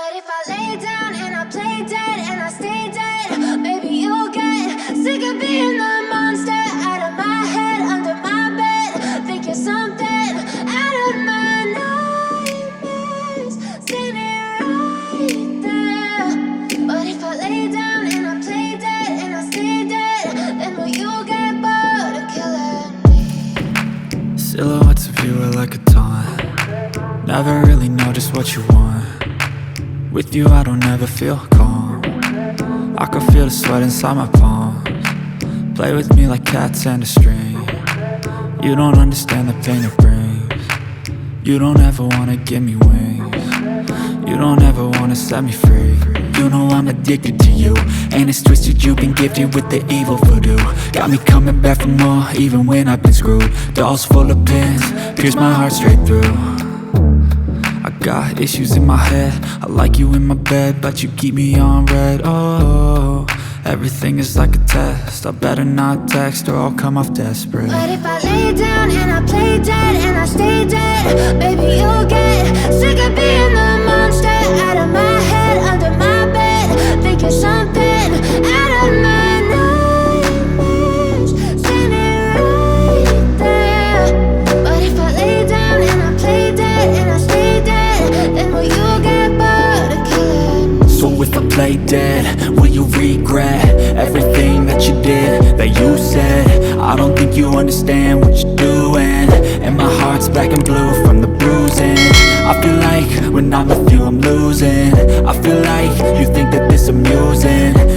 But if I lay down and I play dead and I stay dead, maybe you'll get sick of being the monster out of my head, under my bed, thinking something out of my nightmares, standing right there. But if I lay down and I play dead and I stay dead, then will you get bored of killing me? Silhouettes of you are like a taunt. Never really know just what you want. With you I don't ever feel calm. I can feel the sweat inside my palms. Play with me like cats and a string. You don't understand the pain it brings. You don't ever wanna give me wings. You don't ever wanna set me free. You know I'm addicted to you, and it's twisted, you've been gifted with the evil voodoo. Got me coming back for more, even when I've been screwed. Dolls full of pins, pierce my heart straight through. I got issues in my head, I like you in my bed, but you keep me on red. Oh, everything is like a test, I better not text or I'll come off desperate. But if I lay down and I play dead and I stay dead, baby you'll get sick of being the monster out of my head, under my bed, thinking something out of my nightmares, standing right there. But if I lay down and I play dead and I stay dead, then will you get bored of killing me? So if I play dead, will you regret everything that you did, that you said? I don't think you understand what you're doing, and my heart's black and blue from the bruising. I feel like when I'm with you I'm losing. I feel like you think that this amusing.